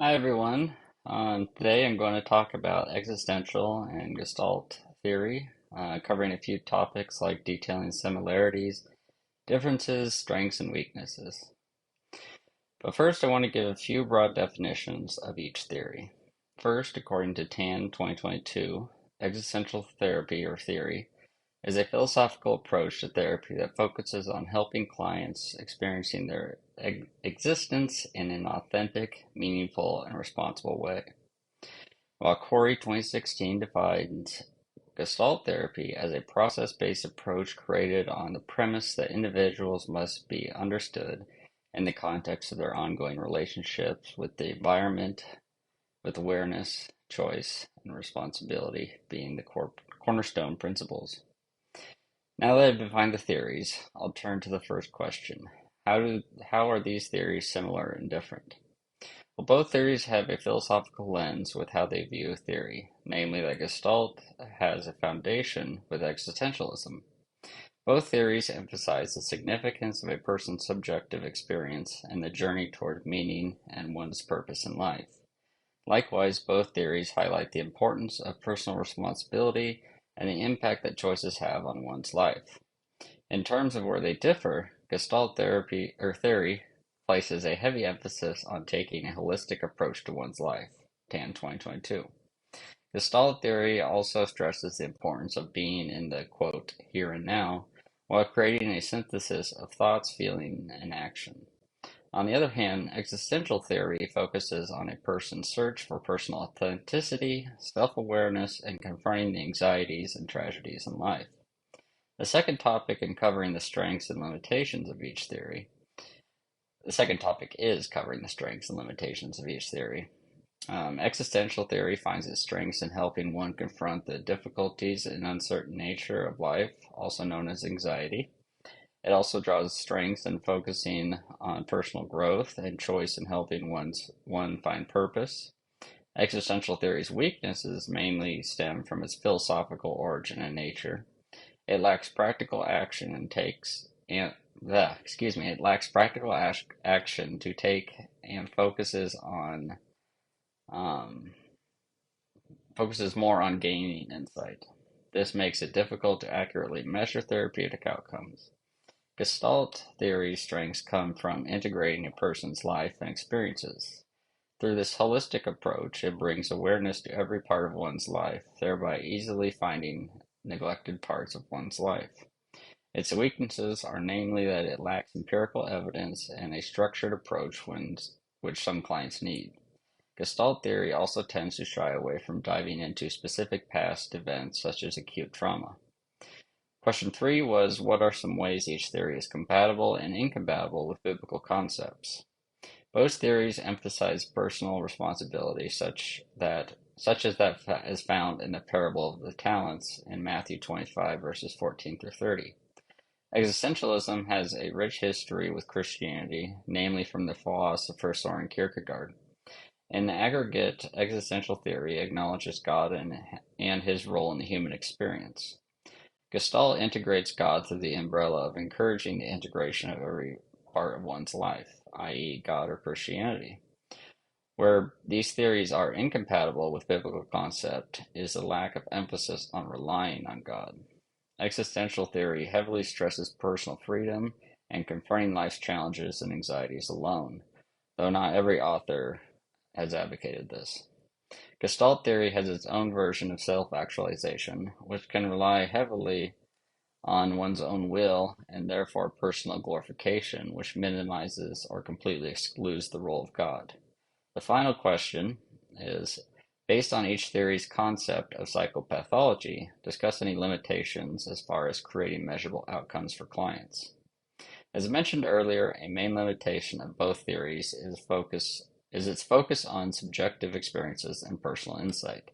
Hi everyone. Today I'm going to talk about existential and Gestalt theory, covering a few topics like detailing similarities, differences, strengths, and weaknesses. But first, I want to give a few broad definitions of each theory. First, according to Tan 2022, existential therapy or theory is a philosophical approach to therapy that focuses on helping clients experiencing their existence in an authentic, meaningful, and responsible way. While Corey 2016 defines Gestalt therapy as a process-based approach created on the premise that individuals must be understood in the context of their ongoing relationships with the environment, with awareness, choice, and responsibility being the cornerstone principles. Now that I've defined the theories, I'll turn to the first question. How are these theories similar and different? Well, both theories have a philosophical lens with how they view theory, namely that Gestalt has a foundation with existentialism. Both theories emphasize the significance of a person's subjective experience and the journey toward meaning and one's purpose in life. Likewise, both theories highlight the importance of personal responsibility and the impact that choices have on one's life. In terms of where they differ, Gestalt therapy or theory places a heavy emphasis on taking a holistic approach to one's life. Tan 2022. Gestalt theory also stresses the importance of being in the quote here and now while creating a synthesis of thoughts, feeling, and action. On the other hand, existential theory focuses on a person's search for personal authenticity, self-awareness, and confronting the anxieties and tragedies in life. The second topic in covering the strengths and limitations of each theory. The second topic is covering the strengths and limitations of each theory. Existential theory finds its strengths in helping one confront the difficulties and uncertain nature of life, also known as anxiety. It also draws strengths in focusing on personal growth and choice in helping one find purpose. Existential theory's weaknesses mainly stem from its philosophical origin and nature. It lacks practical action and takes and it lacks practical action to take and um, focuses more on gaining insight. This makes it difficult to accurately measure therapeutic outcomes. Gestalt theory's strengths come from integrating a person's life and experiences. Through this holistic approach, it brings awareness to every part of one's life, thereby easily finding neglected parts of one's life. Its weaknesses are namely that it lacks empirical evidence and a structured approach which some clients need. Gestalt theory also tends to shy away from diving into specific past events such as acute trauma. Question 3 was, what are some ways each theory is compatible and incompatible with biblical concepts? Both theories emphasize personal responsibility such as that is found in the parable of the talents in Matthew 25 verses 14 through 30. Existentialism has a rich history with Christianity, namely from the philosopher Soren Kierkegaard. In the aggregate, existential theory acknowledges God and his role in the human experience. Gestalt integrates God through the umbrella of encouraging the integration of every part of one's life, i.e., God or Christianity. Where these theories are incompatible with biblical concept is the lack of emphasis on relying on God. Existential theory heavily stresses personal freedom and confronting life's challenges and anxieties alone, though not every author has advocated this. Gestalt theory has its own version of self-actualization, which can rely heavily on one's own will and therefore personal glorification, which minimizes or completely excludes the role of God. The final question is, based on each theory's concept of psychopathology, discuss any limitations as far as creating measurable outcomes for clients. As mentioned earlier, a main limitation of both theories is its focus on subjective experiences and personal insight.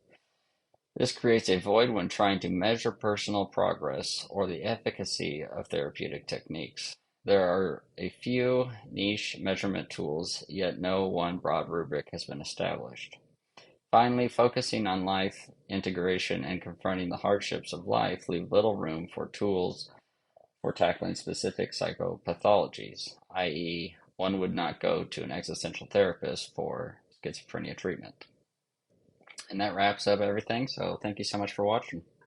This creates a void when trying to measure personal progress or the efficacy of therapeutic techniques. There are a few niche measurement tools, yet no one broad rubric has been established. Finally, focusing on life integration and confronting the hardships of life leave little room for tools for tackling specific psychopathologies, i.e., one would not go to an existential therapist for schizophrenia treatment. And that wraps up everything. So thank you so much for watching.